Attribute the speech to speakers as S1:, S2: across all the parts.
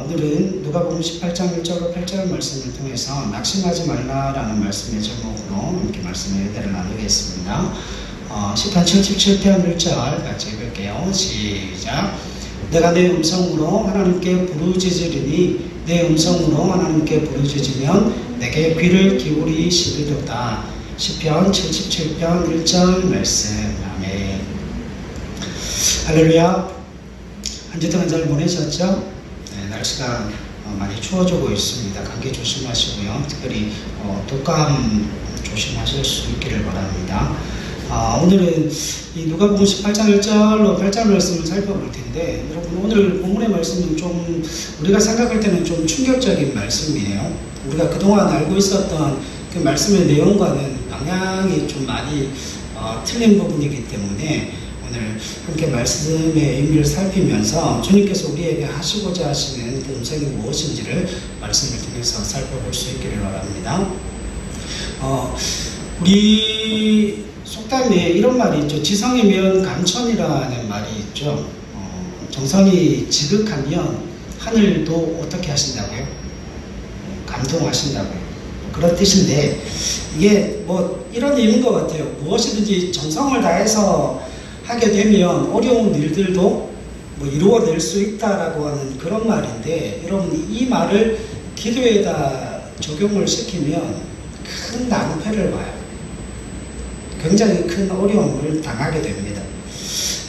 S1: 오늘은 누가복음 18장 1절로 8절 말씀을 통해서 낙심하지 말라라는 말씀의 제목으로 함께 말씀의 은혜를 나누겠습니다. 시편 77편 1절 같이 읽을게요. 시작. 내가 내 음성으로 하나님께 부르짖으리니 내 음성으로 하나님께 부르짖으면 내게 귀를 기울이시리로다. 시편 77편 1절 말씀. 아멘. 할렐루야. 한 주 동안 잘 보내셨죠? 네, 날씨가 많이 추워지고 있습니다. 감기 조심하시고요. 특별히 독감 조심하실 수 있기를 바랍니다. 오늘은 이 누가복음 18장 1절로 8절 말씀을 살펴볼 텐데, 여러분 오늘 본문의 말씀은 좀 우리가 생각할 때는 좀 충격적인 말씀이에요. 우리가 그동안 알고 있었던 그 말씀의 내용과는 방향이 좀 많이 틀린 부분이기 때문에 오늘 함께 말씀의 의미를 살피면서 주님께서 우리에게 하시고자 하시는 그 음성이 무엇인지를 말씀을 통해서 살펴볼 수 있기를 바랍니다. 우리 속담에 이런 말이 있죠. 지성이면 감천이라는 말이 있죠. 정성이 지극하면 하늘도 어떻게 하신다고요? 감동하신다고요. 그런 뜻인데, 이게 뭐 이런 의미인 것 같아요. 무엇이든지 정성을 다해서 하게 되면 어려운 일들도 뭐 이루어낼 수 있다라고 하는 그런 말인데, 여러분 이 말을 기도에다 적용을 시키면 큰 낭패를 봐요. 굉장히 큰 어려움을 당하게 됩니다.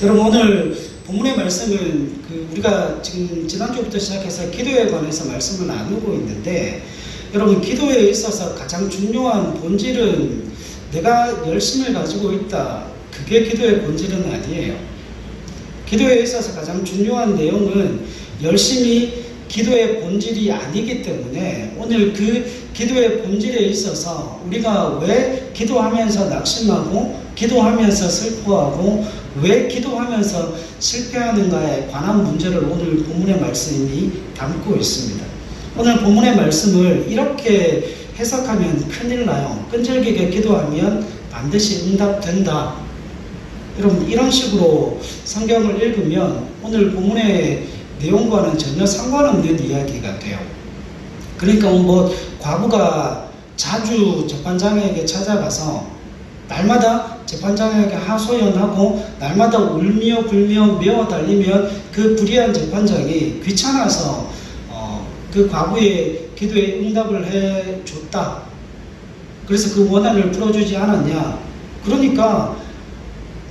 S1: 여러분 오늘 본문의 말씀은 우리가 지금 지난주부터 시작해서 기도에 관해서 말씀을 나누고 있는데, 여러분 기도에 있어서 가장 중요한 본질은 내가 열심을 가지고 있다. 그게 기도의 본질은 아니에요. 기도에 있어서 가장 중요한 내용은 열심이 기도의 본질이 아니기 때문에, 오늘 그 기도의 본질에 있어서 우리가 왜 기도하면서 낙심하고 기도하면서 슬퍼하고 왜 기도하면서 실패하는가에 관한 문제를 오늘 본문의 말씀이 담고 있습니다. 오늘 본문의 말씀을 이렇게 해석하면 큰일 나요. 끈질기게 기도하면 반드시 응답된다. 여러분 이런 식으로 성경을 읽으면 오늘 본문의 내용과는 전혀 상관없는 이야기가 돼요. 그러니까 뭐 과부가 자주 재판장에게 찾아가서 날마다 재판장에게 하소연하고 날마다 울며 불며 메어 달리면 그 불의한 재판장이 귀찮아서 그 과부의 기도에 응답을 해줬다. 그래서 그 원한을 풀어주지 않았냐. 그러니까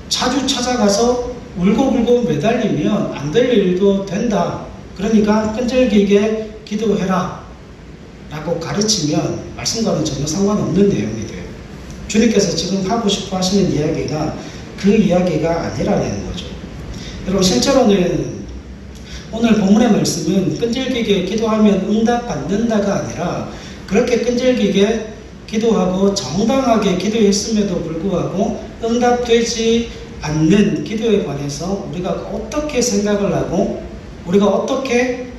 S1: 자주 찾아가서 울고불고 매달리면 안 될 일도 된다. 그러니까 끈질기게 기도해라 라고 가르치면 말씀과는 전혀 상관없는 내용이 돼요. 주님께서 지금 하고 싶어 하시는 이야기가 그 이야기가 아니라는 거죠. 여러분 실제로는 오늘 본문의 말씀은 끈질기게 기도하면 응답받는다가 아니라, 그렇게 끈질기게 기도하고 정당하게 기도했음에도 불구하고 응답되지 않는 기도에 관해서 우리가 어떻게 생각을 하고 우리가 어떻게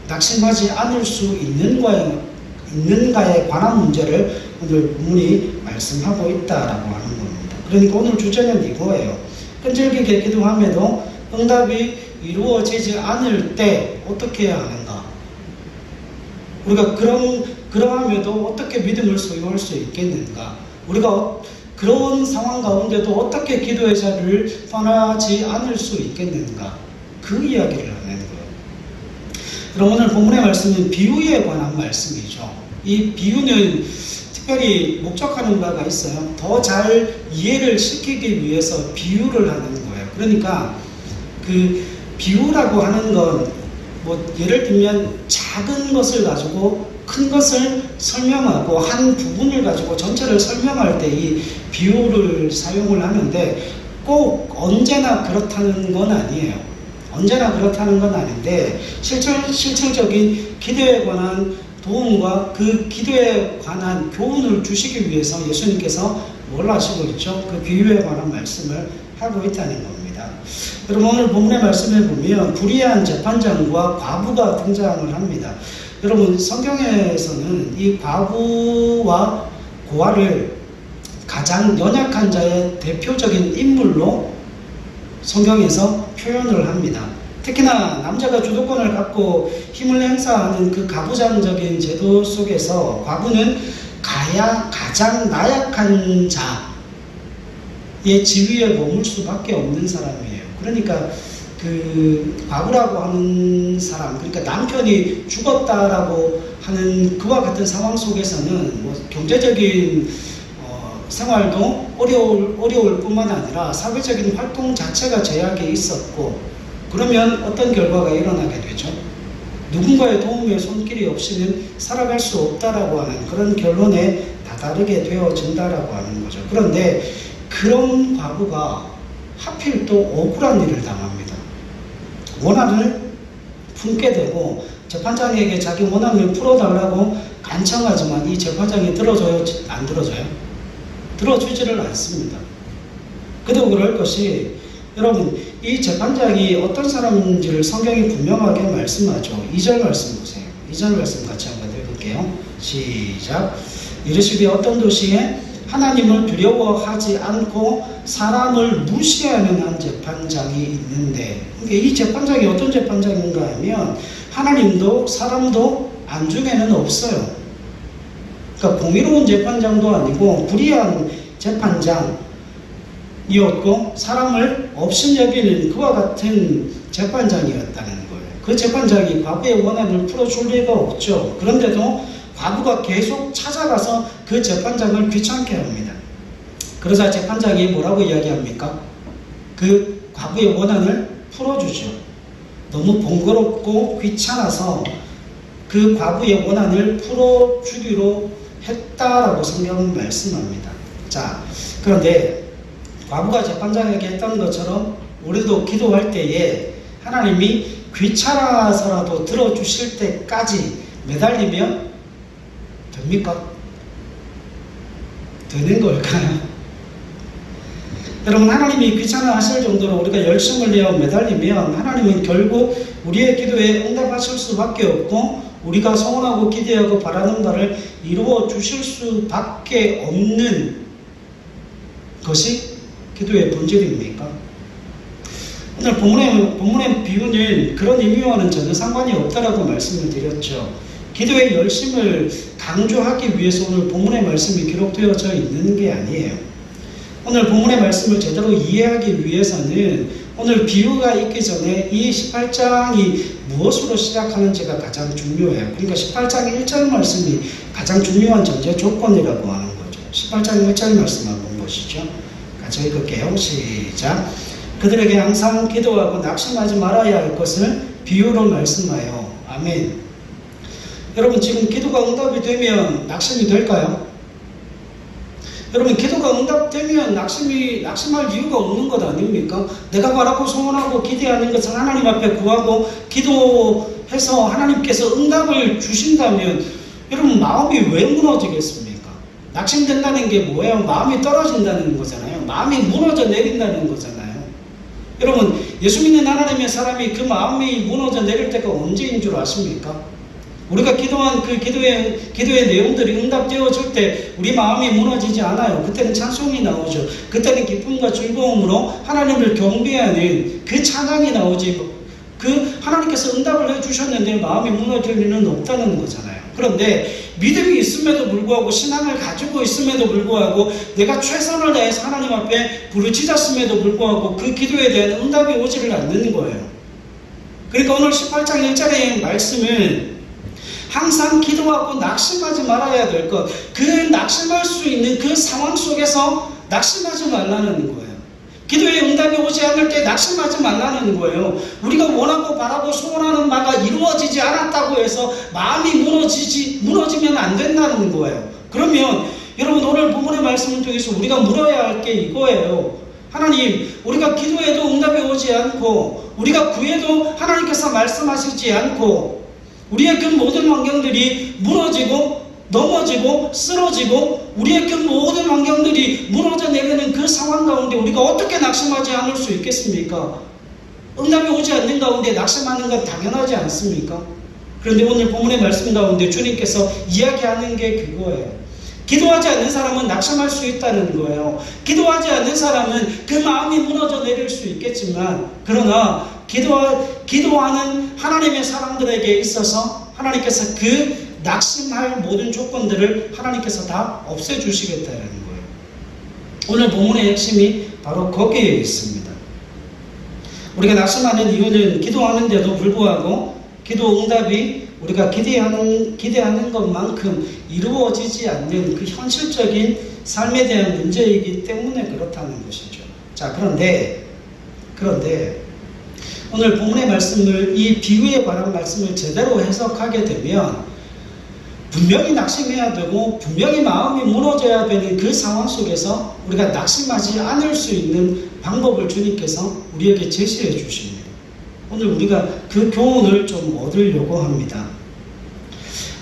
S1: 낙심하지 않을 수 있는가에 관한 문제를 오늘 본문이 말씀하고 있다라고 하는 겁니다. 그러니까 오늘 주제는 이거예요. 끈질기게 기도함에도 응답이 이루어지지 않을 때 어떻게 해야 하는가? 우리가 그러함에도 어떻게 믿음을 소유할 수 있겠는가? 우리가 그런 상황 가운데도 어떻게 기도의 자리를 떠나지 않을 수 있겠는가? 그 이야기를 하는 거예요. 그럼 오늘 본문의 말씀은 비유에 관한 말씀이죠. 이 비유는 특별히 목적하는 바가 있어요. 더 잘 이해를 시키기 위해서 비유를 하는 거예요. 그러니까 그 비유라고 하는 건 뭐 예를 들면 작은 것을 가지고 큰 것을 설명하고 한 부분을 가지고 전체를 설명할 때 이 비유를 사용을 하는데, 꼭 언제나 그렇다는 건 아니에요. 언제나 그렇다는 건 아닌데, 실질적인 기도에 관한 도움과 그 기도에 관한 교훈을 주시기 위해서 예수님께서 뭘 하시고 있죠? 그 비유에 관한 말씀을 하고 있다는 겁니다. 여러분 오늘 본문의 말씀을 보면 불의한 재판장과 과부가 등장을 합니다. 여러분 성경에서는 이 과부와 고아를 가장 연약한 자의 대표적인 인물로 성경에서 표현을 합니다. 특히나 남자가 주도권을 갖고 힘을 행사하는 그 가부장적인 제도 속에서 과부는 가장 나약한 자의 지위에 머물 수밖에 없는 사람이에요. 그러니까 그 과부라고 하는 사람, 그러니까 남편이 죽었다라고 하는 그와 같은 상황 속에서는 뭐 경제적인 생활도 어려울 뿐만 아니라 사회적인 활동 자체가 제약이 있었고, 그러면 어떤 결과가 일어나게 되죠? 누군가의 도움의 손길이 없이는 살아갈 수 없다라고 하는 그런 결론에 다다르게 되어진다라고 하는 거죠. 그런데 그런 과부가 하필 또 억울한 일을 당합니다. 원한을 품게 되고 재판장에게 자기 원한을 풀어달라고 간청하지만 이 재판장이 들어줘요? 안 들어줘요? 들어주지를 않습니다. 그도 그럴 것이, 여러분 이 재판장이 어떤 사람인지를 성경이 분명하게 말씀하죠. 2절 말씀 보세요. 2절 말씀 같이 한번 읽을게요. 시작. 이르시되 어떤 도시에 하나님을 두려워하지 않고 사람을 무시하는 한 재판장이 있는데, 이 재판장이 어떤 재판장인가 하면 하나님도 사람도 안중에는 없어요. 그러니까 공의로운 재판장도 아니고 불의한 재판장이었고 사람을 업신여기는 그와 같은 재판장이었다는 거예요. 그 재판장이 과부의 원한을 풀어줄 리가 없죠. 그런데도 과부가 계속 찾아가서 그 재판장을 귀찮게 합니다. 그러자 재판장이 뭐라고 이야기합니까? 그 과부의 원한을 풀어주죠. 너무 번거롭고 귀찮아서 그 과부의 원한을 풀어주기로 했다라고 성경은 말씀합니다. 자, 그런데 과부가 재판장에게 했던 것처럼 우리도 기도할 때에 하나님이 귀찮아서라도 들어주실 때까지 매달리면 됩니까? 되는 걸까요? 여러분, 하나님이 귀찮아하실 정도로 우리가 열심을 내어 매달리면 하나님은 결국 우리의 기도에 응답하실 수밖에 없고 우리가 소원하고 기대하고 바라는 바를 이루어 주실 수밖에 없는 것이 기도의 본질입니까? 오늘 본문의 비유는 그런 의미와는 전혀 상관이 없다라고 말씀을 드렸죠. 기도의 열심을 강조하기 위해서 오늘 본문의 말씀이 기록되어져 있는 게 아니에요. 오늘 본문의 말씀을 제대로 이해하기 위해서는 오늘 비유가 있기 전에 이 18장이 무엇으로 시작하는지가 가장 중요해요. 그러니까 18장 1절 말씀이 가장 중요한 전제 조건이라고 하는 거죠. 18장 1절 말씀 한번 보시죠. 같이 읽을게요. 시작. 그들에게 항상 기도하고 낙심하지 말아야 할 것을 비유로 말씀하여. 아멘. 여러분, 지금 기도가 응답이 되면 낙심이 될까요? 여러분, 기도가 응답되면 낙심할 이유가 없는 것 아닙니까? 내가 바라고 소원하고 기대하는 것을 하나님 앞에 구하고 기도해서 하나님께서 응답을 주신다면 여러분, 마음이 왜 무너지겠습니까? 낙심된다는 게 뭐예요? 마음이 떨어진다는 거잖아요. 마음이 무너져 내린다는 거잖아요. 여러분, 예수 믿는 하나님의 사람이 그 마음이 무너져 내릴 때가 언제인 줄 아십니까? 우리가 기도한 그 기도의 내용들이 응답되어질 때 우리 마음이 무너지지 않아요. 그때는 찬송이 나오죠. 그때는 기쁨과 즐거움으로 하나님을 경배하는 그 찬양이 나오지. 그 하나님께서 응답을 해주셨는데 마음이 무너질 리는 없다는 거잖아요. 그런데 믿음이 있음에도 불구하고 신앙을 가지고 있음에도 불구하고 내가 최선을 다해서 하나님 앞에 부르짖었음에도 불구하고 그 기도에 대한 응답이 오지를 않는 거예요. 그러니까 오늘 18장 1절의 말씀은 항상 기도하고 낙심하지 말아야 될 것, 그 낙심할 수 있는 그 상황 속에서 낙심하지 말라는 거예요. 기도의 응답이 오지 않을 때 낙심하지 말라는 거예요. 우리가 원하고 바라고 소원하는 바가 이루어지지 않았다고 해서 마음이 무너지면 안 된다는 거예요. 그러면 여러분, 오늘 본문의 말씀을 통해서 우리가 물어야 할 게 이거예요. 하나님, 우리가 기도해도 응답이 오지 않고 우리가 구해도 하나님께서 말씀하시지 않고 우리의 그 모든 환경들이 무너지고 넘어지고 쓰러지고 우리의 그 모든 환경들이 무너져 내리는 그 상황 가운데 우리가 어떻게 낙심하지 않을 수 있겠습니까? 응답이 오지 않는 가운데 낙심하는 건 당연하지 않습니까? 그런데 오늘 본문의 말씀 가운데 주님께서 이야기하는 게 그거예요. 기도하지 않는 사람은 낙심할 수 있다는 거예요. 기도하지 않는 사람은 그 마음이 무너져 내릴 수 있겠지만, 그러나 기도하는 하나님의 사람들에게 있어서 하나님께서 그 낙심할 모든 조건들을 하나님께서 다 없애주시겠다는 거예요. 오늘 본문의 핵심이 바로 거기에 있습니다. 우리가 낙심하는 이유는 기도하는데도 불구하고 기도 응답이 우리가 기대하는 것만큼 이루어지지 않는 그 현실적인 삶에 대한 문제이기 때문에 그렇다는 것이죠. 자, 그런데 오늘 본문의 말씀을, 이 비유에 관한 말씀을 제대로 해석하게 되면 분명히 낙심해야 되고 분명히 마음이 무너져야 되는 그 상황 속에서 우리가 낙심하지 않을 수 있는 방법을 주님께서 우리에게 제시해 주십니다. 오늘 우리가 그 교훈을 좀 얻으려고 합니다.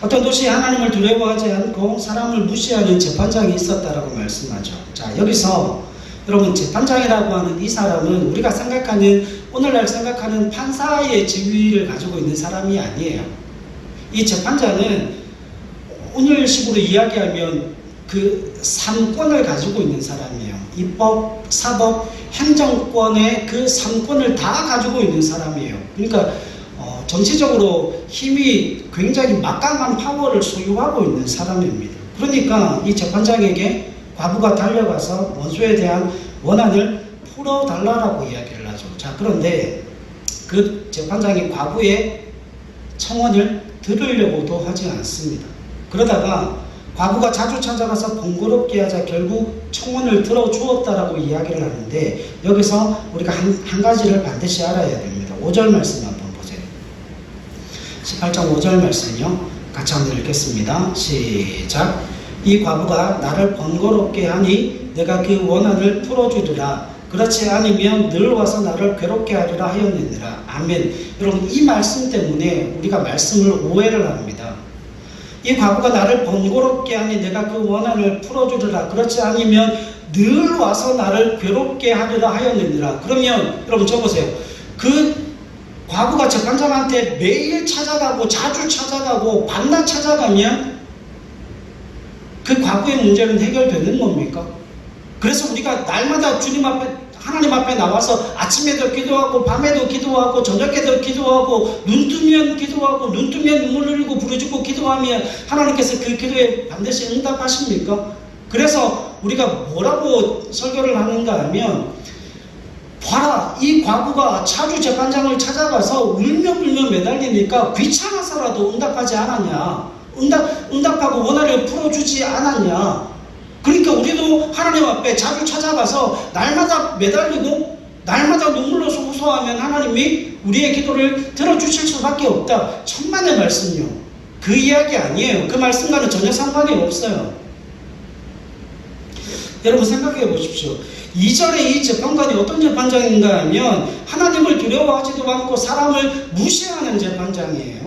S1: 어떤 도시에 하나님을 두려워하지 않고 사람을 무시하는 재판장이 있었다라고 말씀하죠. 자, 여기서 여러분, 재판장이라고 하는 이 사람은 우리가 오늘날 생각하는 판사의 지위를 가지고 있는 사람이 아니에요. 이 재판장은 오늘식으로 이야기하면 그 3권을 가지고 있는 사람이에요. 입법, 사법, 행정권의 그 3권을 다 가지고 있는 사람이에요. 그러니까 정치적으로 힘이 굉장히 막강한 파워를 소유하고 있는 사람입니다. 그러니까 이 재판장에게 과부가 달려가서 원수에 대한 원한을 풀어달라고 이야기를 하죠. 자, 그런데 그 재판장이 과부의 청원을 들으려고도 하지 않습니다. 그러다가 과부가 자주 찾아가서 번거롭게 하자 결국 청원을 들어주었다라고 이야기를 하는데, 여기서 우리가 한 가지를 반드시 알아야 됩니다. 5절 말씀 한번 보세요. 18장 5절 말씀요, 같이 한번 읽겠습니다. 시작. 이 과부가 나를 번거롭게 하니 내가 그 원한을 풀어주리라. 그렇지 않으면 늘 와서 나를 괴롭게 하리라 하였느니라. 아멘. 여러분, 이 말씀 때문에 우리가 말씀을 오해를 합니다. 이 과부가 나를 번거롭게 하니 내가 그 원한을 풀어주리라. 그렇지 않으면 늘 와서 나를 괴롭게 하리라 하였느니라. 그러면 여러분 적으세요. 그 과부가 재판장한테 매일 찾아가고 자주 찾아가고 밤낮 찾아가면 그 과부의 문제는 해결되는 겁니까? 그래서 우리가 날마다 주님 앞에, 하나님 앞에 나와서 아침에도 기도하고 밤에도 기도하고 저녁에도 기도하고 눈 뜨면 기도하고 눈 뜨면 눈물 흘리고 부르짖고 기도하면 하나님께서 그 기도에 반드시 응답하십니까? 그래서 우리가 뭐라고 설교를 하는가 하면, 봐라, 이 과부가 자주 재판장을 찾아가서 울며불며 매달리니까 귀찮아서라도 응답하지 않았냐, 응답하고 원한을 풀어주지 않았냐. 그러니까 우리도 하나님 앞에 자주 찾아가서 날마다 매달리고 날마다 눈물로 호소하면 하나님이 우리의 기도를 들어주실 수밖에 없다. 천만의 말씀이요. 그 이야기 아니에요. 그 말씀과는 전혀 상관이 없어요. 여러분 생각해 보십시오. 2절에 이 재판관이 어떤 재판장인가 하면 하나님을 두려워하지도 않고 사람을 무시하는 재판장이에요.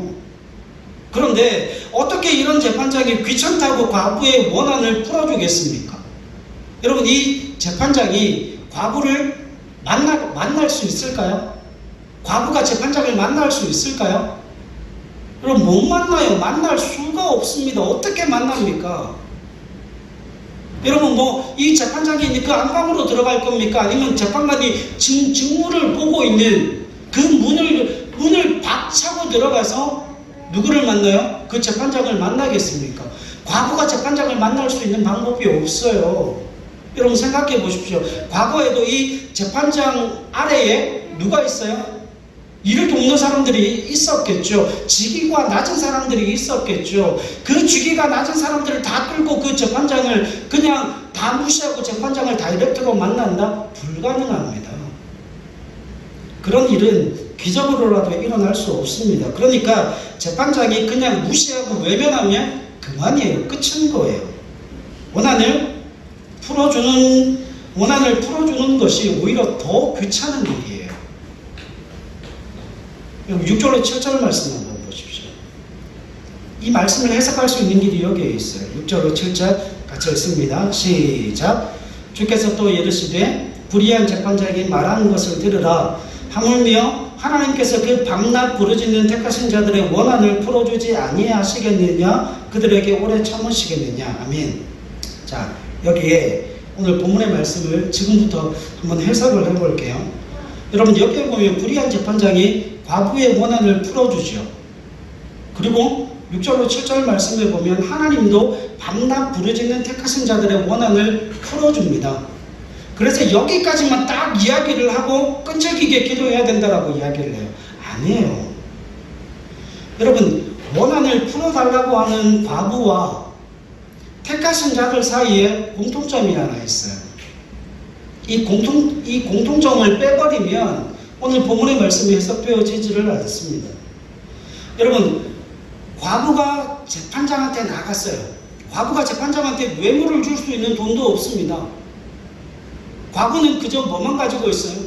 S1: 그런데 어떻게 이런 재판장이 귀찮다고 과부의 원한을 풀어주겠습니까? 여러분, 이 재판장이 과부를 만날 수 있을까요? 과부가 재판장을 만날 수 있을까요? 여러분, 못 만나요. 만날 수가 없습니다. 어떻게 만납니까? 여러분, 이 재판장이 그 안방으로 들어갈 겁니까? 아니면 재판관이 직무를 보고 있는 그 문을 박차고 들어가서 누구를 만나요? 그 재판장을 만나겠습니까? 과부가 재판장을 만날 수 있는 방법이 없어요. 여러분 생각해 보십시오. 과거에도 이 재판장 아래에 누가 있어요? 이를 돕는 사람들이 있었겠죠. 직위가 낮은 사람들이 있었겠죠. 그 직위가 낮은 사람들을 다 끌고 그 재판장을 그냥 다 무시하고 재판장을 다이렉트로 만난다? 불가능합니다. 그런 일은 기적으로라도 일어날 수 없습니다. 그러니까 재판장이 그냥 무시하고 외면하면 그만이에요. 끝인 거예요. 원한을 풀어주는 것이 오히려 더 귀찮은 일이에요. 6절로 7절 말씀 한번 보십시오. 이 말씀을 해석할 수 있는 길이 여기에 있어요. 6절로 7절 같이 읽습니다. 시작. 주께서 또 이르시되 불의한 재판장이 말하는 것을 들으라. 하물며 하나님께서 그 밤낮 부르짖는 택하신 자들의 원한을 풀어주지 아니하시겠느냐? 그들에게 오래 참으시겠느냐? 아멘. 자, 여기에 오늘 본문의 말씀을 지금부터 한번 해석을 해볼게요. 여러분 여기에 보면 불의한 재판장이 과부의 원한을 풀어주죠. 그리고 6절로 7절 말씀에 보면 하나님도 밤낮 부르짖는 택하신 자들의 원한을 풀어줍니다. 그래서 여기까지만 딱 이야기를 하고 끈질기게 기도해야 된다라고 이야기를 해요. 아니에요. 여러분 원한을 풀어달라고 하는 과부와 택하신 자들 사이에 공통점이 하나 있어요. 이 공통점을 빼버리면 오늘 본문의 말씀이 해석되어지지를 않습니다. 여러분 과부가 재판장한테 나갔어요. 과부가 재판장한테 뇌물을 줄 수 있는 돈도 없습니다. 과부는 그저 뭐만 가지고 있어요?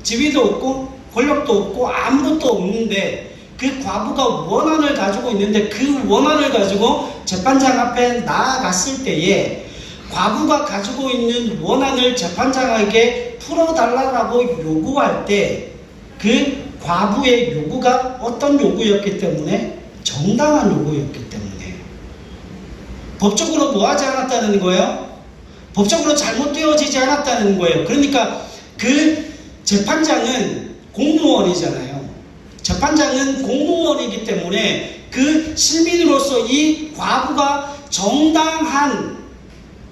S1: 지위도 없고 권력도 없고 아무것도 없는데 그 과부가 원한을 가지고 있는데 그 원한을 가지고 재판장 앞에 나아갔을 때에 과부가 가지고 있는 원한을 재판장에게 풀어달라고 요구할 때 그 과부의 요구가 어떤 요구였기 때문에? 정당한 요구였기 때문에. 법적으로 뭐하지 않았다는 거예요? 법적으로 잘못되어지지 않았다는 거예요. 그러니까 그 재판장은 공무원이잖아요. 재판장은 공무원이기 때문에 그 시민으로서 이 과부가 정당한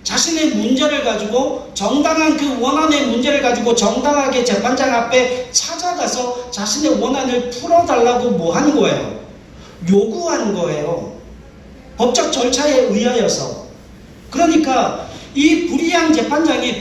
S1: 자신의 문제를 가지고 정당한 그 원한의 문제를 가지고 정당하게 재판장 앞에 찾아가서 자신의 원한을 풀어달라고 뭐 한 거예요? 요구한 거예요. 법적 절차에 의하여서. 그러니까 이 불의한 재판장이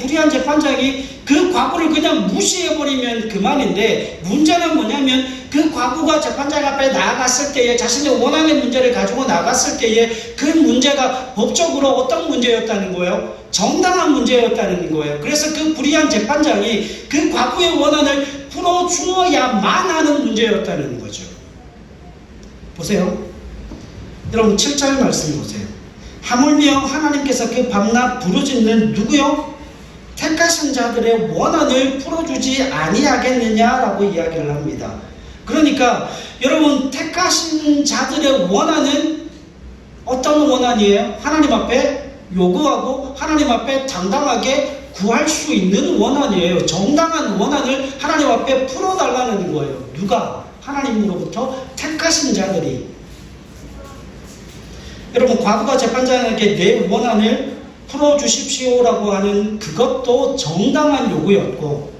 S1: 그 과부를 그냥 무시해버리면 그만인데 문제는 뭐냐면 그 과부가 재판장 앞에 나아갔을 때에 자신의 원한의 문제를 가지고 나갔을 때에 그 문제가 법적으로 어떤 문제였다는 거예요? 정당한 문제였다는 거예요. 그래서 그 불의한 재판장이 그 과부의 원한을 풀어주어야만 하는 문제였다는 거죠. 보세요. 여러분 7절 말씀 보세요. 하물며 하나님께서 그 밤낮 부르짖는 누구요? 택하신 자들의 원한을 풀어주지 아니하겠느냐라고 이야기를 합니다. 그러니까 여러분 택하신 자들의 원한은 어떤 원한이에요? 하나님 앞에 요구하고 하나님 앞에 당당하게 구할 수 있는 원한이에요. 정당한 원한을 하나님 앞에 풀어달라는 거예요. 누가? 하나님으로부터 택하신 자들이. 여러분 과부가 재판장에게 내 원한을 풀어주십시오라고 하는 그것도 정당한 요구였고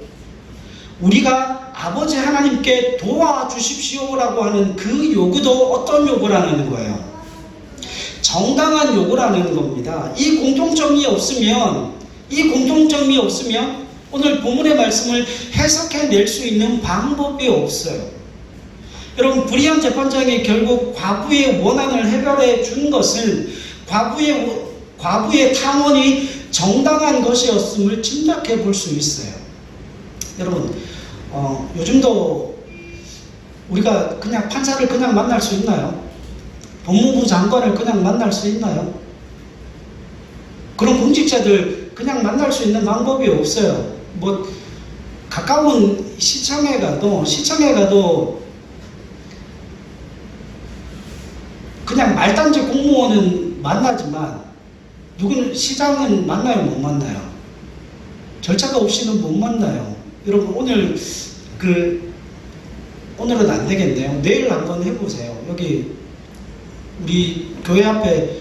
S1: 우리가 아버지 하나님께 도와주십시오라고 하는 그 요구도 어떤 요구라는 거예요? 정당한 요구라는 겁니다. 이 공통점이 없으면 오늘 본문의 말씀을 해석해낼 수 있는 방법이 없어요. 여러분 불의한 재판장이 결국 과부의 원한을 해결해 준 것은 과부의 탕원이 정당한 것이었음을 짐작해 볼 수 있어요. 여러분 요즘도 우리가 그냥 판사를 그냥 만날 수 있나요? 법무부 장관을 그냥 만날 수 있나요? 그런 공직자들 그냥 만날 수 있는 방법이 없어요. 뭐 가까운 시청에 가도 그냥 말단지 공무원은 만나지만 누구는 시장은 만나요? 못 만나요? 절차가 없이는 못 만나요. 여러분 오늘은 안 되겠네요. 내일 한번 해보세요. 여기 우리 교회 앞에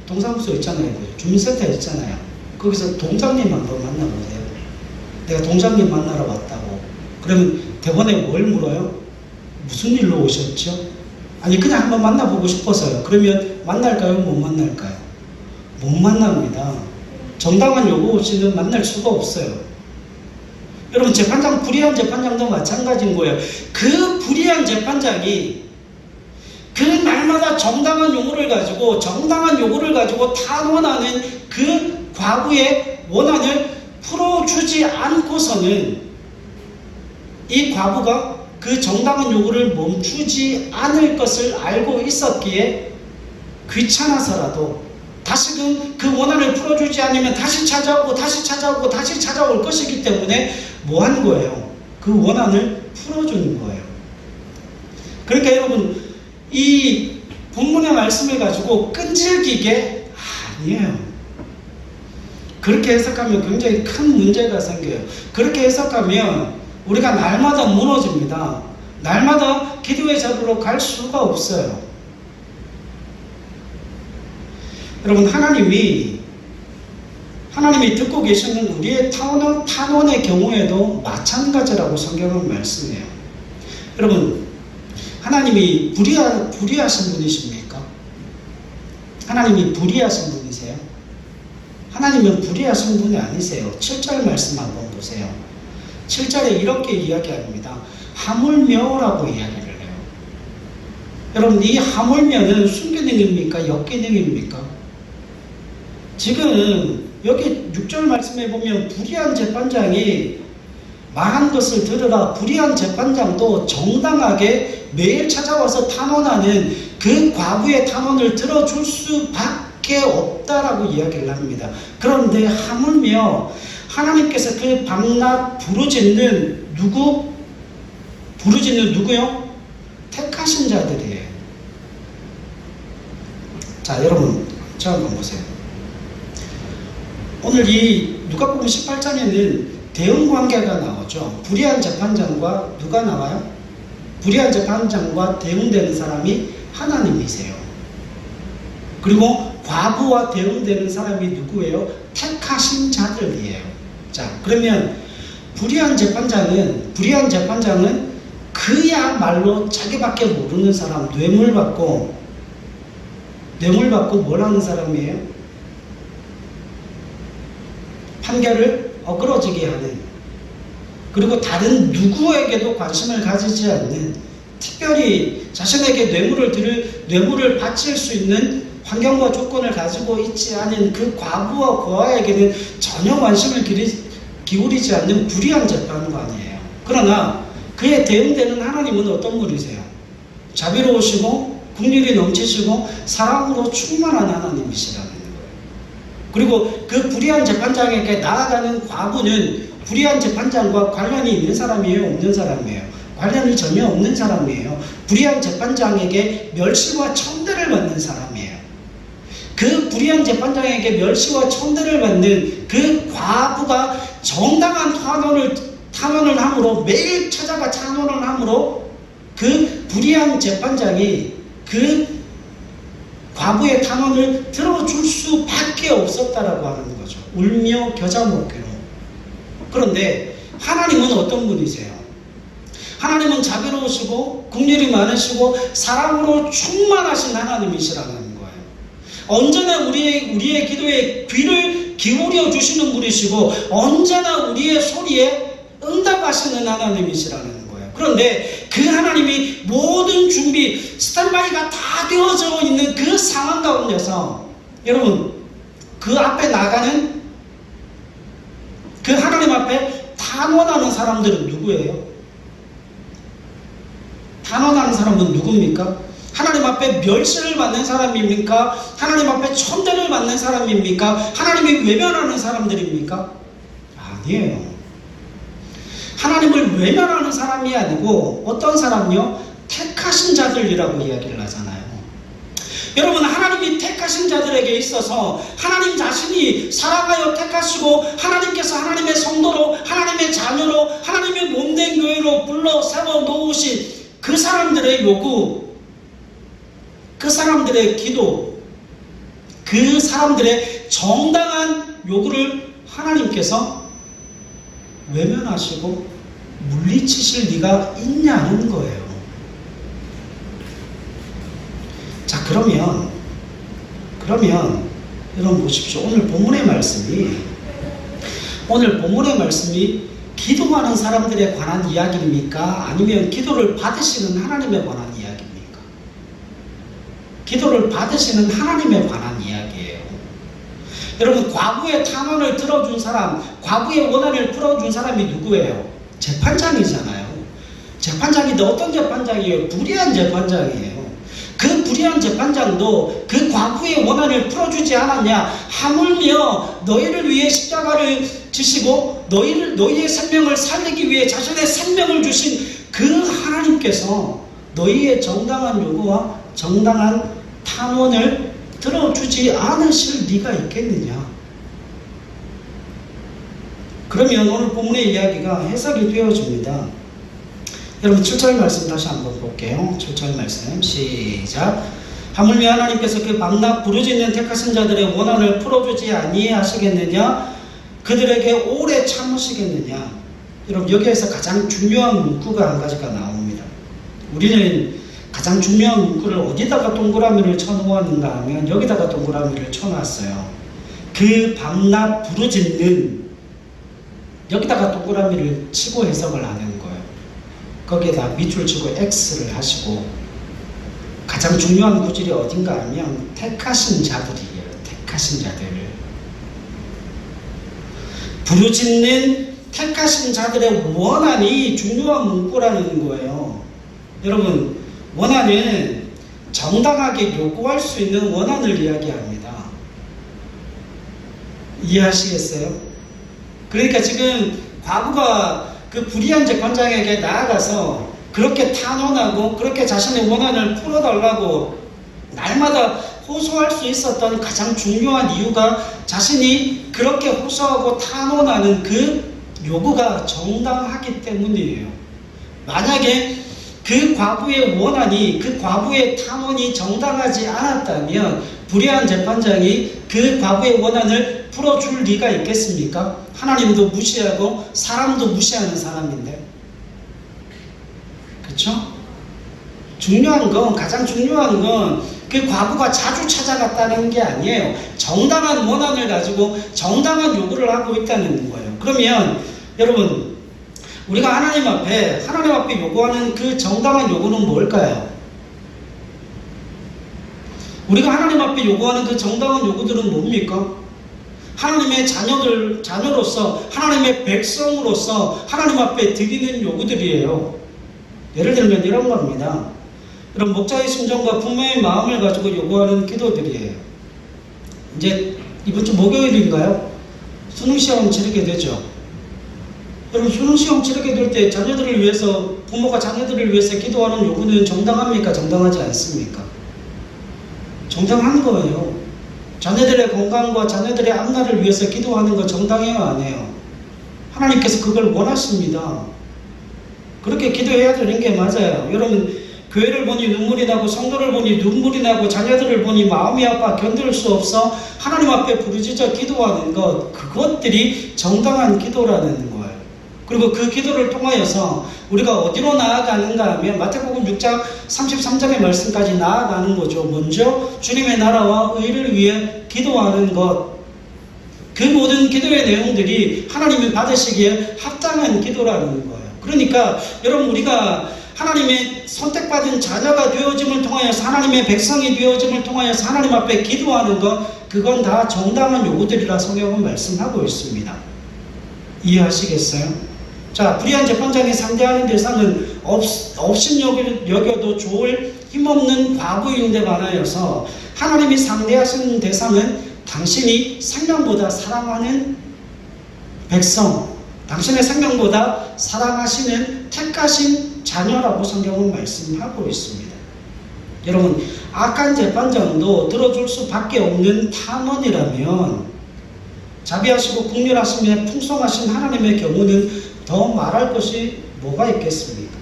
S1: 동사무소 있잖아요. 주민센터 있잖아요. 거기서 동장님 한번 만나보세요. 내가 동장님 만나러 왔다고. 그러면 대본에 뭘 물어요? 무슨 일로 오셨죠? 아니 그냥 한번 만나보고 싶어서요. 그러면 만날까요? 못 만날까요? 못 만납니다. 정당한 요구 없이는 만날 수가 없어요. 여러분 불의한 재판장도 마찬가지인 거예요. 그 불의한 재판장이 그 날마다 정당한 요구를 가지고 탄원하는 그 과부의 원한을 풀어주지 않고서는 이 과부가 그 정당한 요구를 멈추지 않을 것을 알고 있었기에 귀찮아서라도 다시금 그 원한을 풀어주지 않으면 다시 찾아올 것이기 때문에 뭐 하는 거예요? 그 원한을 풀어주는 거예요. 그러니까 여러분 이 본문의 말씀을 가지고 끈질기게 아니에요. 그렇게 해석하면 굉장히 큰 문제가 생겨요. 그렇게 해석하면 우리가 날마다 무너집니다. 날마다 기도의 자리로 갈 수가 없어요. 여러분, 하나님이 듣고 계시는 우리의 탄원의 경우에도 마찬가지라고 성경은 말씀해요. 여러분, 하나님이 불의하신 분이십니까? 하나님이 불의하신 분이세요? 하나님은 불의하신 분이 아니세요. 7절 말씀 한번 보세요. 7절에 이렇게 이야기합니다. 하물며라고 이야기를 해요. 여러분, 이 하물며는 순기능입니까? 역기능입니까? 지금 여기 6절 말씀에 보면 불의한 재판장이 말한 것을 들으라. 불의한 재판장도 정당하게 매일 찾아와서 탄원하는 그 과부의 탄원을 들어줄 수밖에 없다라고 이야기를 합니다. 그런데 하물며 하나님께서 그 밤낮 부르짖는 누구요? 택하신 자들이에요. 자, 여러분, 저 한번 보세요. 오늘 이 누가복음 18장에는 대응관계가 나오죠. 불의한 재판장과 누가 나와요? 불의한 재판장과 대응되는 사람이 하나님이세요. 그리고 과부와 대응되는 사람이 누구예요? 택하신 자들이에요. 자, 그러면 불의한 재판장은 그야말로 자기밖에 모르는 사람, 뇌물받고 뭘 하는 사람이에요? 판결을 어그러지게 하는, 그리고 다른 누구에게도 관심을 가지지 않는, 특별히 자신에게 뇌물을 바칠 수 있는 환경과 조건을 가지고 있지 않은 그 과부와 고아에게는 전혀 관심을 기울이지 않는 불의한 재판관이에요. 그러나 그에 대응되는 하나님은 어떤 분이세요? 자비로우시고 긍휼이 넘치시고 사랑으로 충만한 하나님이시라는 거예요. 그리고 그 불의한 재판장에게 나아가는 과부는 불의한 재판장과 관련이 있는 사람이에요? 없는 사람이에요? 관련이 전혀 없는 사람이에요. 불의한 재판장에게 멸시와 천대를 받는 사람이에요. 그 불의한 재판장에게 멸시와 천대를 받는 그 과부가 정당한 탄원을 함으로, 매일 찾아가 탄원을 함으로 그 불의한 재판장이 그 과부의 탄원을 들어줄 수밖에 없었다라고 하는 거죠. 울며 겨자 먹기로. 그런데 하나님은 어떤 분이세요? 하나님은 자비로우시고 긍휼이 많으시고 사랑으로 충만하신 하나님이시라는 거예요. 언제나 우리의 기도에 귀를 기울여 주시는 분이시고 언제나 우리의 소리에 응답하시는 하나님이시라는 거예요. 그런데 그 하나님이 모든 준비, 스탠바이가 다 되어져 있는 그 상황 가운데서 여러분, 그 앞에 나가는, 그 하나님 앞에 탄원하는 사람들은 누구예요? 탄원하는 사람은 누굽니까? 하나님 앞에 멸시를 받는 사람입니까? 하나님 앞에 천대를 받는 사람입니까? 하나님이 외면하는 사람들입니까? 아니에요. 하나님을 외면하는 사람이 아니고 어떤 사람이요? 택하신 자들이라고 이야기를 하잖아요. 여러분, 하나님이 택하신 자들에게 있어서 하나님 자신이 사랑하여 택하시고 하나님께서 하나님의 성도로, 하나님의 자녀로, 하나님의 몸된 교회로 불러 세워 놓으신 그 사람들의 요구, 그 사람들의 기도, 그 사람들의 정당한 요구를 하나님께서 외면하시고 물리치실 리가 있냐는 거예요. 자, 그러면 여러분 보십시오. 오늘 본문의 말씀이 기도하는 사람들에 관한 이야기입니까? 아니면 기도를 받으시는 하나님에 관한 이야기입니까? 기도를 받으시는 하나님에 관한 이야기예요. 여러분, 과부의 탄원을 들어준 사람, 과부의 원한을 풀어준 사람이 누구예요? 재판장이잖아요. 재판장인데 어떤 재판장이에요? 불의한 재판장이에요. 그 불의한 재판장도 그 과부의 원한을 풀어주지 않았냐? 하물며 너희를 위해 십자가를 지시고 너희의 생명을 살리기 위해 자신의 생명을 주신 그 하나님께서 너희의 정당한 요구와 정당한 탄원을 들어주지 않으실 리가 있겠느냐? 그러면 오늘 본문의 이야기가 해석이 되어집니다. 여러분 7절 말씀 다시 한번 볼게요. 7절 말씀 시작. 하물며 하나님께서 그 밤낮 부르짖는 택하신 자들의 원한을 풀어주지 아니하시겠느냐? 그들에게 오래 참으시겠느냐? 여러분 여기에서 가장 중요한 문구가 한 가지가 나옵니다. 우리는 가장 중요한 문구를 어디다가 동그라미를 쳐놓았는가 하면 여기다가 동그라미를 쳐놨어요. 그 밤낮 부르짖는, 여기다가 동그라미를 치고 해석을 하는 거예요. 거기에다 밑줄 치고 X를 하시고, 가장 중요한 구절이 어딘가 하면 택하신 자들이에요. 택하신 자들. 부르짖는 택하신 자들의 원한이 중요한 문구라는 거예요. 여러분, 원한은 정당하게 요구할 수 있는 원한을 이야기합니다. 이해하시겠어요? 그러니까 지금 과부가 그 불의한 재판장에게 나아가서 그렇게 탄원하고 그렇게 자신의 원한을 풀어달라고 날마다 호소할 수 있었던 가장 중요한 이유가 자신이 그렇게 호소하고 탄원하는 그 요구가 정당하기 때문이에요. 만약에 그 과부의 원한이, 그 과부의 탄원이 정당하지 않았다면 불의한 재판장이 그 과부의 원한을 풀어줄 리가 있겠습니까? 하나님도 무시하고 사람도 무시하는 사람인데. 그렇죠? 중요한 건, 가장 중요한 건 그 과부가 자주 찾아갔다는 게 아니에요. 정당한 원한을 가지고 정당한 요구를 하고 있다는 거예요. 그러면 여러분, 우리가 하나님 앞에 요구하는 그 정당한 요구는 뭘까요? 우리가 하나님 앞에 요구하는 그 정당한 요구들은 뭡니까? 하나님의 자녀로서, 하나님의 백성으로서 하나님 앞에 드리는 요구들이에요. 예를 들면 이런 겁니다. 여러분, 목자의 심정과 부모의 마음을 가지고 요구하는 기도들이에요. 이제 이번 주 목요일인가요? 수능시험 치르게 되죠. 여러분, 수능시험 치르게 될 때 자녀들을 위해서, 부모가 자녀들을 위해서 기도하는 요구는 정당합니까? 정당하지 않습니까? 정당한 거예요. 자녀들의 건강과 자녀들의 앞날을 위해서 기도하는 거 정당해요, 안 해요? 하나님께서 그걸 원하십니다. 그렇게 기도해야 되는 게 맞아요. 여러분, 교회를 보니 눈물이 나고 성도를 보니 눈물이 나고 자녀들을 보니 마음이 아파 견딜 수 없어 하나님 앞에 부르짖어 기도하는 것, 그것들이 정당한 기도라는 거예요. 그리고 그 기도를 통하여서 우리가 어디로 나아가는가 하면 마태복음 6장 33장의 말씀까지 나아가는 거죠. 먼저 주님의 나라와 의를 위해 기도하는 것, 그 모든 기도의 내용들이 하나님이 받으시기에 합당한 기도라는 거예요. 그러니까 여러분, 우리가 하나님의 선택받은 자녀가 되어짐을 통하여서, 하나님의 백성이 되어짐을 통하여서 하나님 앞에 기도하는 것, 그건 다 정당한 요구들이라 성경은 말씀하고 있습니다. 이해하시겠어요? 자, 불의한 재판장이 상대하는 대상은 업신여겨도 좋을 힘없는 과부인데 많아여서 하나님이 상대하시는 대상은 당신이 생명보다 사랑하는 백성, 당신의 생명보다 사랑하시는 택하신 자녀라고 성경은 말씀하고 있습니다. 여러분, 악한 재판장도 들어줄 수밖에 없는 탄원이라면 자비하시고 긍휼하시며 풍성하신 하나님의 경우는 더 말할 것이 뭐가 있겠습니까?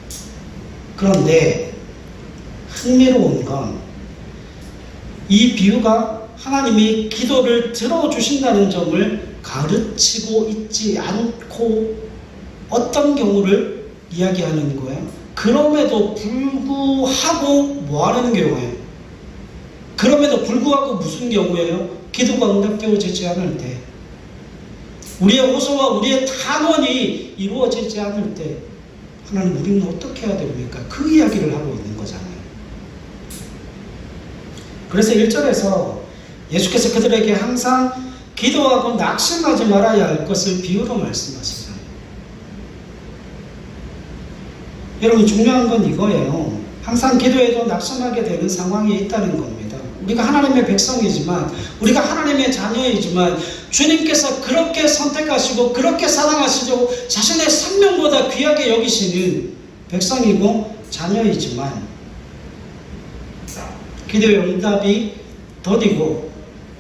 S1: 그런데 흥미로운 건 이 비유가 하나님이 기도를 들어주신다는 점을 가르치고 있지 않고 어떤 경우를 이야기하는 거예요? 그럼에도 불구하고 뭐 하는 경우예요? 그럼에도 불구하고 무슨 경우예요? 기도가 응답되어지지 않을 때, 우리의 호소와 우리의 탄원이 이루어지지 않을 때 하나님, 우리는 어떻게 해야 됩니까? 그 이야기를 하고 있는 거잖아요. 그래서 1절에서 예수께서 그들에게 항상 기도하고 낙심하지 말아야 할 것을 비유로 말씀하시잖아요. 여러분, 중요한 건 이거예요. 항상 기도해도 낙심하게 되는 상황이 있다는 겁니다. 우리가 하나님의 백성이지만, 우리가 하나님의 자녀이지만, 주님께서 그렇게 선택하시고 그렇게 사랑하시고 자신의 생명보다 귀하게 여기시는 백성이고 자녀이지만, 기도의 응답이 더디고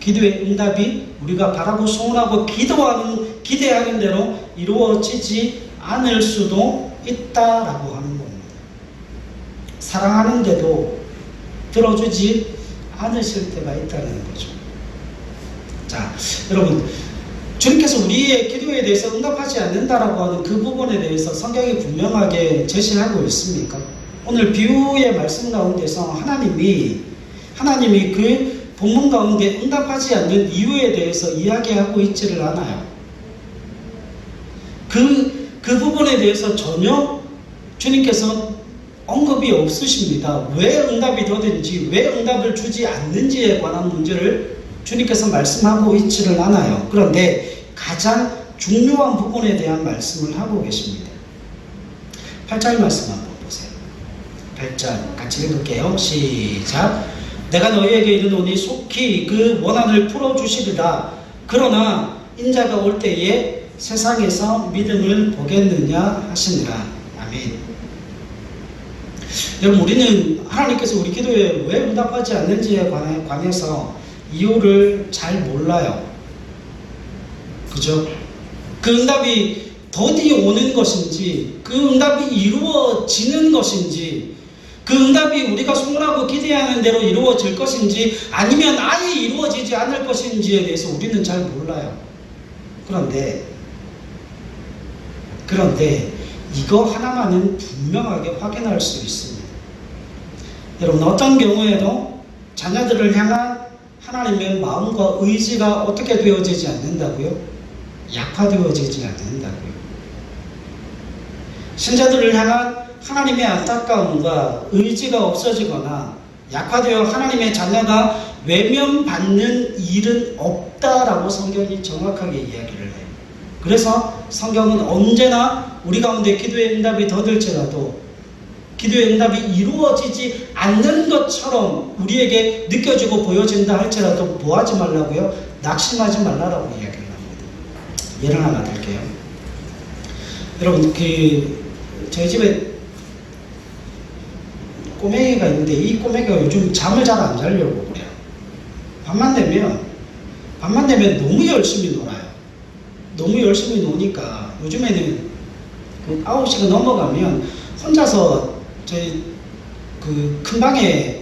S1: 기도의 응답이 우리가 바라고 소원하고 기대하는 대로 이루어지지 않을 수도 있다라고 하는 겁니다. 사랑하는데도 들어주지 않으실 때가 있다는 거죠. 자, 여러분, 주님께서 우리의 기도에 대해서 응답하지 않는다라고 하는 그 부분에 대해서 성경이 분명하게 제시하고 있습니까? 오늘 비유의 말씀 가운데서 하나님이 그 본문 가운데 응답하지 않는 이유에 대해서 이야기하고 있지를 않아요. 그 부분에 대해서 전혀 주님께서 언급이 없으십니다. 왜 응답이 더딘지, 왜 응답을 주지 않는지에 관한 문제를 주님께서 말씀하고 있지를 않아요. 그런데 가장 중요한 부분에 대한 말씀을 하고 계십니다. 8절 말씀 한번 보세요. 8절 같이 읽을게요. 시작. 내가 너희에게 이르노니 속히 그 원한을 풀어주시리라. 그러나 인자가 올 때에 세상에서 믿음을 보겠느냐 하시니라. 아멘. 여러분, 우리는 하나님께서 우리 기도에 왜 응답하지 않는지에 관해서 이유를 잘 몰라요. 그죠? 그 응답이 더디 오는 것인지, 그 응답이 이루어지는 것인지, 그 응답이 우리가 소원하고 기대하는 대로 이루어질 것인지, 아니면 아예 이루어지지 않을 것인지에 대해서 우리는 잘 몰라요. 그런데 이거 하나만은 분명하게 확인할 수 있습니다. 여러분, 어떤 경우에도 자녀들을 향한 하나님의 마음과 의지가 어떻게 되어지지 않는다고요? 약화되어지지 않는다고요. 신자들을 향한 하나님의 안타까움과 의지가 없어지거나 약화되어 하나님의 자녀가 외면받는 일은 없다라고 성경이 정확하게 이야기를 해요. 그래서 성경은 언제나 우리 가운데 기도의 응답이 더딜지라도, 기도의 응답이 이루어지지 않는 것처럼 우리에게 느껴지고 보여진다 할지라도 뭐 하지 말라고요? 낙심하지 말라라고 이야기를 합니다. 예를 하나 들게요. 여러분, 저희 집에 꼬맹이가 있는데 이 꼬맹이가 요즘 잠을 잘 안 자려고 그래요. 밤만 되면 너무 열심히 놀아요. 너무 열심히 노니까 요즘에는 9시가 넘어가면 혼자서 저희 큰 방에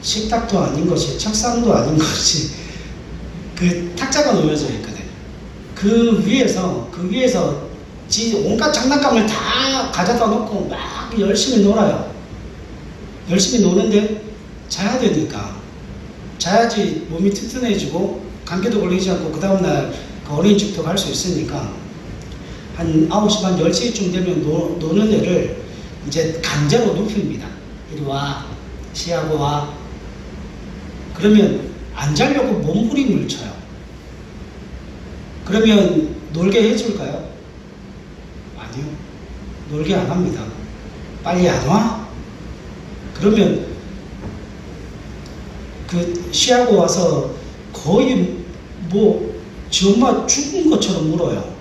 S1: 식탁도 아닌 것이, 책상도 아닌 것이 탁자가 놓여져 있거든요. 그 위에서 온갖 장난감을 다 가져다 놓고 막 열심히 놀아요. 열심히 노는데 자야 되니까, 자야지 몸이 튼튼해지고 감기도 걸리지 않고 그 다음날 어린이집도 갈 수 있으니까 한 9시 반 10시쯤 되면 노는 애를 이제 강제로 눕힙니다. 이리 와, 시하고 와. 그러면 안 자려고 몸부림을 쳐요. 그러면 놀게 해줄까요? 아니요. 놀게 안 합니다. 빨리 안 와? 그러면 시하고 와서 거의 지 엄마 죽은 것처럼 울어요.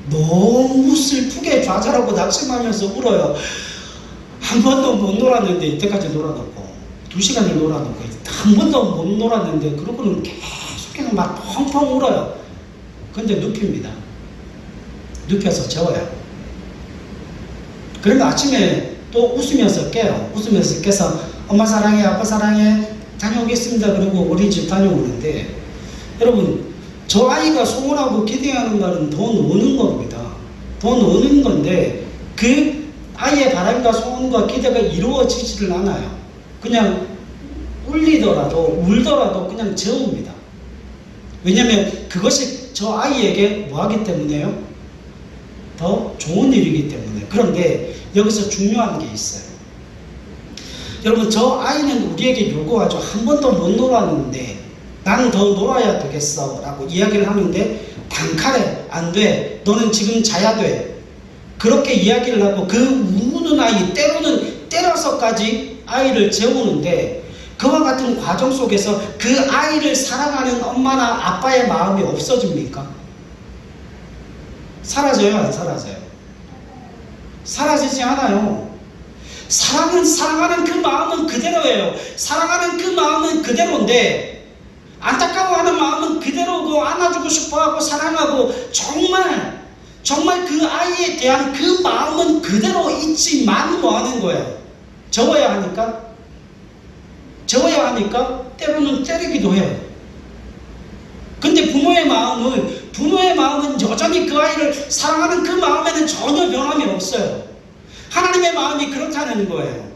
S1: 너무 슬프게 좌절하고 낙심하면서 울어요. 한 번도 못 놀았는데, 이때까지 놀아놓고 2시간을 놀아놓고 한 번도 못 놀았는데, 그러고는 계속 막 펑펑 울어요. 근데 눕힙니다. 눕혀서 재워요. 그러면 아침에 또 웃으면서 깨요. 웃으면서 깨서 엄마 사랑해, 아빠 사랑해, 다녀오겠습니다. 그러고 어린이집 다녀오는데, 여러분, 저 아이가 소원하고 기대하는 말은 더 노는 겁니다. 더 노는 건데 그 아이의 바람과 소원과 기대가 이루어지지를 않아요. 그냥 울더라도 그냥 재웁니다. 왜냐하면 그것이 저 아이에게 뭐 하기 때문에요? 더 좋은 일이기 때문에. 그런데 여기서 중요한 게 있어요. 여러분, 저 아이는 우리에게 요구하죠. 한 번도 못 놀았는데 나는 더 놀아야 되겠어 라고 이야기를 하는데, 단칼에 안 돼, 너는 지금 자야 돼, 그렇게 이야기를 하고 그 우는 아이, 때로는 때려서까지 아이를 재우는데, 그와 같은 과정 속에서 그 아이를 사랑하는 엄마나 아빠의 마음이 없어집니까? 사라져요, 안 사라져요? 사라지지 않아요. 사랑하는 그 마음은 그대로예요. 사랑하는 그 마음은 그대로인데, 안타까워하는 마음은 그대로고 안아주고 싶어하고 사랑하고 정말 그 아이에 대한 그 마음은 그대로 있지만 뭐 하는 거예요? 적어야 하니까 때로는 때리기도 해요. 근데 부모의 마음은 여전히 그 아이를 사랑하는 그 마음에는 전혀 변함이 없어요. 하나님의 마음이 그렇다는 거예요.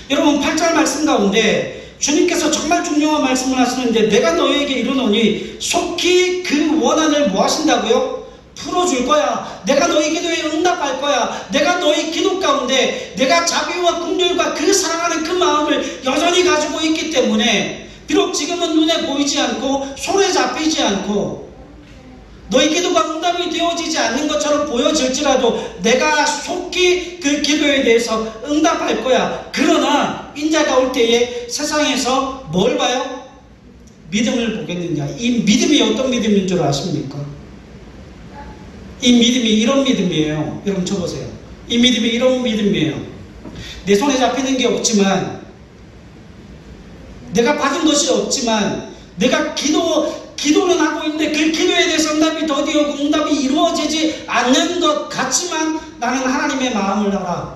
S1: 여러분 8절 말씀 가운데 주님께서 정말 중요한 말씀을 하시는데 내가 너에게 이르노니 속히 그 원한을 뭐 하신다고요? 풀어줄 거야. 내가 너희 기도에 응답할 거야. 내가 너희 기도 가운데 내가 자비와 긍휼과 그 사랑하는 그 마음을 여전히 가지고 있기 때문에 비록 지금은 눈에 보이지 않고 손에 잡히지 않고 너희 기도가 응답이 되어지지 않는 것처럼 보여질지라도 내가 속히 그 기도에 대해서 응답할 거야. 그러나 인자가 올 때에 세상에서 뭘 봐요? 믿음을 보겠느냐. 이 믿음이 어떤 믿음인 줄 아십니까? 이 믿음이 이런 믿음이에요. 여러분 쳐보세요. 이 믿음이 이런 믿음이에요. 내 손에 잡히는 게 없지만 내가 받은 것이 없지만 내가 기도는 하고 있는데 그 기도에 대해서 응답이 더디오고 응답이 이루어지지 않는 것 같지만 나는 하나님의 마음을 알아.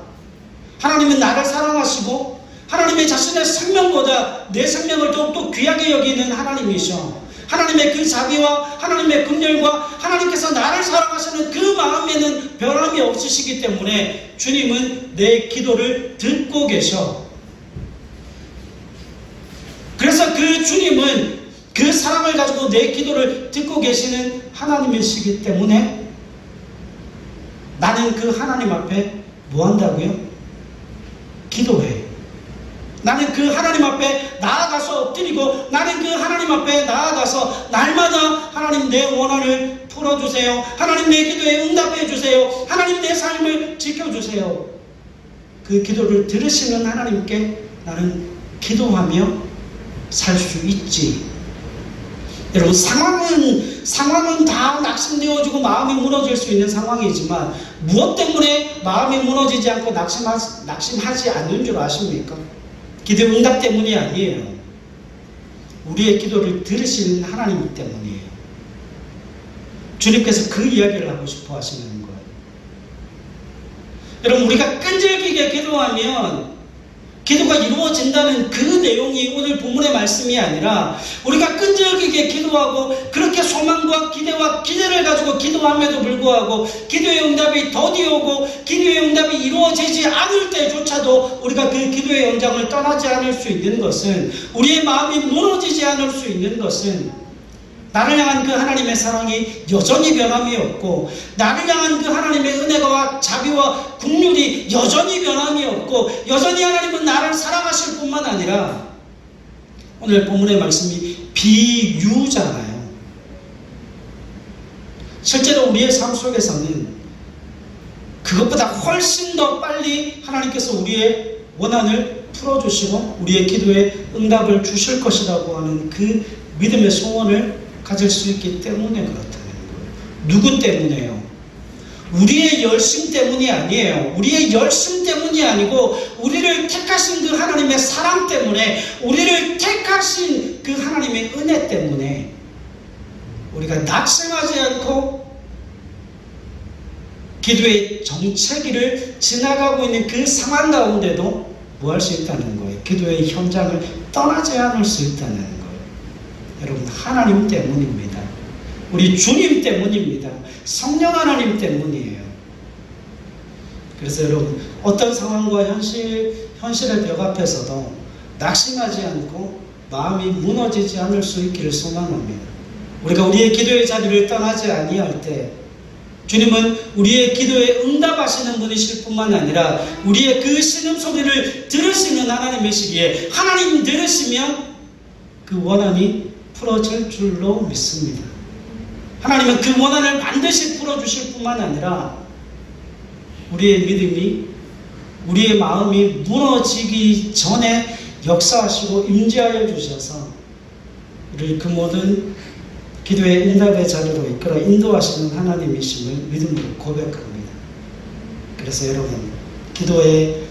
S1: 하나님은 나를 사랑하시고 하나님의 자신의 생명보다 내 생명을 더욱더 귀하게 여기는 하나님이셔. 하나님의 그 자비와 하나님의 긍휼과 하나님께서 나를 사랑하시는 그 마음에는 변함이 없으시기 때문에 주님은 내 기도를 듣고 계셔. 그래서 그 주님은 그 사랑을 가지고 내 기도를 듣고 계시는 하나님이시기 때문에 나는 그 하나님 앞에 뭐 한다고요? 기도해. 나는 그 하나님 앞에 나아가서 엎드리고 나는 그 하나님 앞에 나아가서 날마다 하나님 내 원한을 풀어주세요. 하나님 내 기도에 응답해 주세요. 하나님 내 삶을 지켜주세요. 그 기도를 들으시는 하나님께 나는 기도하며 살 수 있지. 여러분 상황은 다 낙심되어지고 마음이 무너질 수 있는 상황이지만 무엇 때문에 마음이 무너지지 않고 낙심하지 않는 줄 아십니까? 기도 응답 때문이 아니에요. 우리의 기도를 들으시는 하나님 때문이에요. 주님께서 그 이야기를 하고 싶어 하시는 거예요. 여러분 우리가 끈질기게 기도하면 기도가 이루어진다는 그 내용이 오늘 본문의 말씀이 아니라 우리가 끈질기게 기도하고 그렇게 소망과 기대와 기대를 가지고 기도함에도 불구하고 기도의 응답이 더디오고 기도의 응답이 이루어지지 않을 때조차도 우리가 그 기도의 연장을 떠나지 않을 수 있는 것은 우리의 마음이 무너지지 않을 수 있는 것은 나를 향한 그 하나님의 사랑이 여전히 변함이 없고 나를 향한 그 하나님의 은혜와 자비와 긍휼이 여전히 변함이 없고 여전히 하나님은 나를 사랑하실 뿐만 아니라 오늘 본문의 말씀이 비유잖아요. 실제로 우리의 삶 속에서는 그것보다 훨씬 더 빨리 하나님께서 우리의 원한을 풀어주시고 우리의 기도에 응답을 주실 것이라고 하는 그 믿음의 소원을 가질 수 있기 때문에 그렇다는 거예요. 누구 때문에요? 우리의 열심 때문이 아니에요. 우리의 열심 때문이 아니고 우리를 택하신 그 하나님의 사랑 때문에 우리를 택하신 그 하나님의 은혜 때문에 우리가 낙심하지 않고 기도의 정체기를 지나가고 있는 그 상황 가운데도 뭐 할 수 있다는 거예요? 기도의 현장을 떠나지 않을 수 있다는 거예요. 여러분 하나님 때문입니다. 우리 주님 때문입니다. 성령 하나님 때문이에요. 그래서 여러분 어떤 상황과 현실의 벽 앞에서도 낙심하지 않고 마음이 무너지지 않을 수 있기를 소망합니다. 우리가 우리의 기도의 자리를 떠나지 아니할 때 주님은 우리의 기도에 응답하시는 분이실 뿐만 아니라 우리의 그 신음소리를 들으시는 하나님이시기에 하나님 들으시면 그 원한이 풀어질 줄로 믿습니다. 하나님은 그 원한을 반드시 풀어주실 뿐만 아니라 우리의 믿음이 우리의 마음이 무너지기 전에 역사하시고 임재하여 주셔서 우리를 그 모든 기도의 응답의 자리로 이끌어 인도하시는 하나님이심을 믿음으로 고백합니다. 그래서 여러분 기도의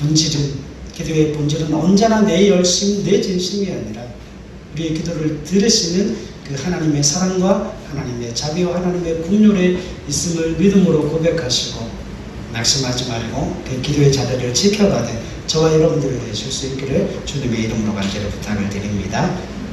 S1: 본질은 언제나 내 열심, 내 진심이 아니라 우리의 기도를 들으시는 그 하나님의 사랑과 하나님의 자비와 하나님의 국률에 있음을 믿음으로 고백하시고 낙심하지 말고 그 기도의 자리를 지켜가되 저와 여러분들이 되실 수 있기를 주님의 이름으로 간절히 부탁을 드립니다.